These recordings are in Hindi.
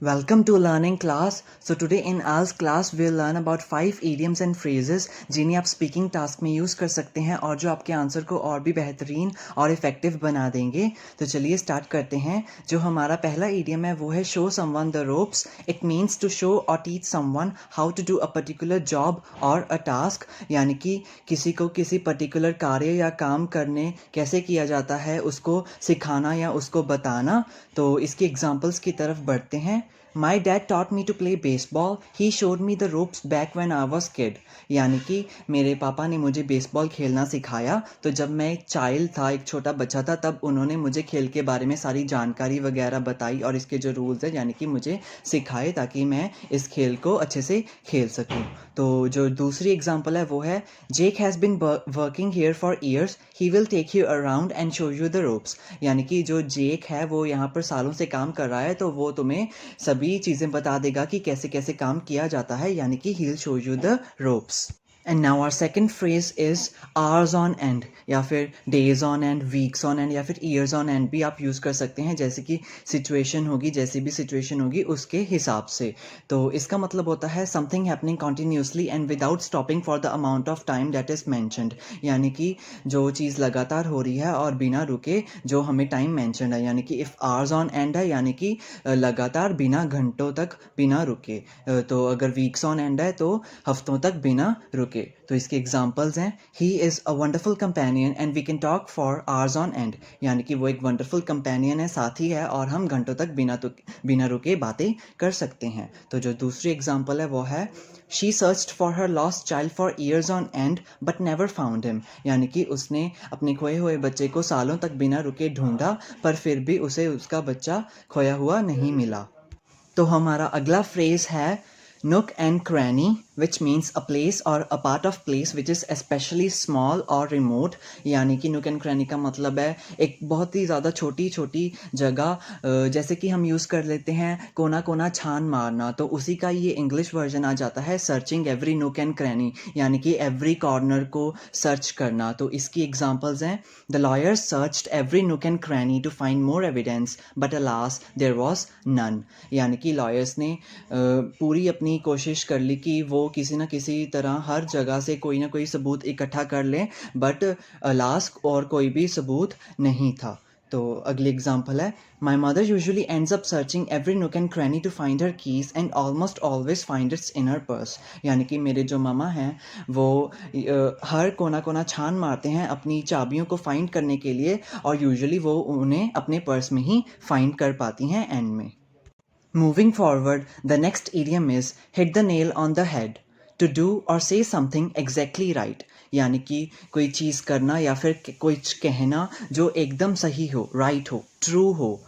Welcome to learning class. So today in ours class we'll learn about 5 idioms and phrases जिन्हें आप स्पीकिंग टास्क में यूज़ कर सकते हैं और जो आपके आंसर को और भी बेहतरीन और इफेक्टिव बना देंगे। तो चलिए स्टार्ट करते हैं। जो हमारा पहला इडियम है वो है show someone the ropes. It means to show और teach someone how to do a particular job और अ टास्क, यानी कि किसी को किसी पर्टिकुलर कार्य या काम करने कैसे किया जाता है उसको सिखाना या उसको बताना। तो इसकी एग्जाम्पल्स की तरफ बढ़ते हैं। My dad taught me to play baseball. He showed me the ropes back when I was kid. यानी कि मेरे पापा ने मुझे बेसबॉल खेलना सिखाया। तो जब मैं एक चाइल्ड था, एक छोटा बच्चा था, तब उन्होंने मुझे खेल के बारे में सारी जानकारी वगैरह बताई और इसके जो रूल्स हैं यानी कि मुझे सिखाए ताकि मैं इस खेल को अच्छे से खेल सकूं। तो जो दूसरी एग्जांपल है वो है Jake has been working here for years, he will take you around and show you the ropes. यानी कि जो जेक है वो यहाँ पर सालों से काम कर रहा है, तो वो तुम्हें सभी चीज़ें बता देगा कि कैसे कैसे काम किया जाता है, यानी कि he will show you the ropes. And now our second phrase is hours on end, या फिर days on end, weeks on end, या फिर ईयर्स ऑन एंड भी आप यूज़ कर सकते हैं, जैसे कि सिचुएशन होगी, जैसी भी सिचुएशन होगी उसके हिसाब से। तो इसका मतलब होता है something happening continuously and without stopping for the amount of time that is mentioned. यानी कि जो चीज़ लगातार हो रही है और बिना रुके जो हमें टाइम मैंशनड है, यानी कि इफ़ आवर्स ऑन एंड है यानी कि लगातार बिना घंटों तक बिना रुके। तो अगर वीक्स ऑन एंड है तो हफ्तों तक बिना रुके। तो इसके एग्जांपल्स हैं he is a wonderful companion and we can talk for hours on end. यानी कि वो एक वंडरफुल कंपेनियन है, साथी है, और हम घंटों तक बिना रुके बातें कर सकते हैं। तो जो दूसरी एग्जांपल है वो है she searched for her lost child for years on and but never found him. यानी कि उसने अपने खोए हुए बच्चे को सालों तक बिना रुके ढूंढा पर फिर भी उसे उसका बच्चा खोया हुआ नहीं मिला। तो हमारा अगला फ्रेज है nook and cranny, which means a place or a part of place which is especially small or remote। यानी कि nook and cranny का मतलब है एक बहुत ही ज़्यादा छोटी छोटी जगह, जैसे कि हम यूज़ कर लेते हैं कोना कोना छान मारना, तो उसी का ये इंग्लिश वर्जन आ जाता है searching every nook and cranny, यानी कि एवरी कॉर्नर को सर्च करना। तो इसकी एग्जांपल्स हैं the lawyers searched every nook and cranny to find more evidence but alas there was none। यानी कि लॉयर्स ने पूरी अपनी कोशिश कर ली कि वो किसी न किसी तरह हर जगह से कोई ना कोई सबूत इकट्ठा कर लें, बट अलास और कोई भी सबूत नहीं था। तो अगली एग्जांपल है my mother usually ends up searching every nook and cranny to find her keys and almost always find it's in her purse. यानी कि मेरे जो मामा हैं वो हर कोना कोना छान मारते हैं अपनी चाबियों को फाइंड करने के लिए, और यूजुअली वो उन्हें अपने पर्स में ही फाइंड कर पाती हैं एंड में। Moving forward, the next idiom is hit the nail on the head, to do or say something exactly right। यानी कि कोई चीज़ करना या फिर कुछ कहना जो एकदम सही हो, राइट हो, ट्रू हो।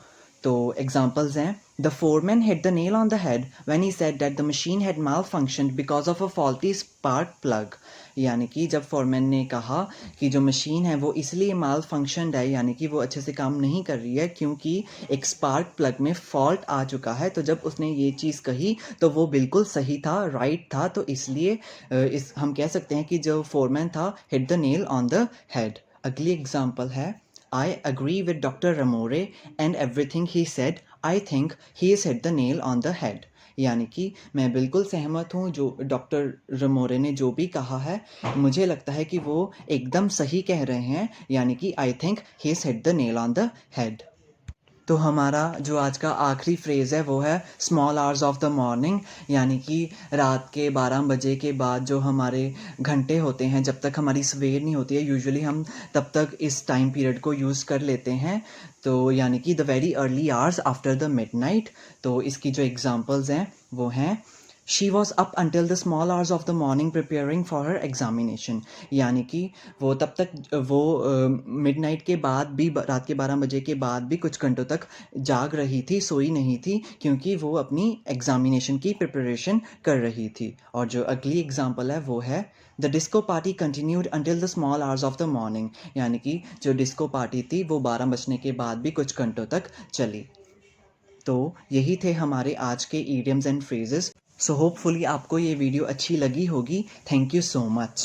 तो एग्जांपल्स हैं the foreman hit the nail on the head when he said that the machine had malfunctioned because of a faulty spark plug. यानी कि जब फोरमैन ने कहा कि जो मशीन है वो इसलिए माल फंक्शनड है, यानी कि वो अच्छे से काम नहीं कर रही है क्योंकि एक स्पार्क प्लग में फॉल्ट आ चुका है। तो जब उसने ये चीज़ कही तो वो बिल्कुल सही था, राइट था, तो इसलिए इस हम कह सकते हैं कि जो फोरमैन था hit the nail on the head. अगली एग्जाम्पल है I agree with doctor Ramore and everything he said, I think he is hit the nail on the head. यानी कि मैं बिल्कुल सहमत हूँ जो डॉक्टर रमोरे ने जो भी कहा है, मुझे लगता है कि वो एकदम सही कह रहे हैं, यानी कि आई think he is hit the nail on the head. तो हमारा जो आज का आखिरी फ्रेज़ है वो है small hours of the morning. यानी कि रात के 12 बजे के बाद जो हमारे घंटे होते हैं, जब तक हमारी सवेर नहीं होती है, यूजुअली हम तब तक इस टाइम पीरियड को यूज़ कर लेते हैं। तो यानी कि the very early hours after the midnight. तो इसकी जो एग्जांपल्स हैं वो हैं she was up until the small hours of the morning preparing for her examination. यानी कि वो तब तक वो मिडनाइट के बाद भी, रात के 12 बजे के बाद भी कुछ घंटों तक जाग रही थी, सोई नहीं थी, क्योंकि वो अपनी एग्जामिनेशन की प्रिपरेशन कर रही थी। और जो अगली एग्जाम्पल है वो है the disco party continued until the small hours of the morning. यानी कि जो डिस्को पार्टी थी वो 12 बजने के बाद भी कुछ घंटों तक चली। तो यही थे हमारे आज के idioms and phrases. So hopefully आपको ये वीडियो अच्छी लगी होगी। Thank you so much.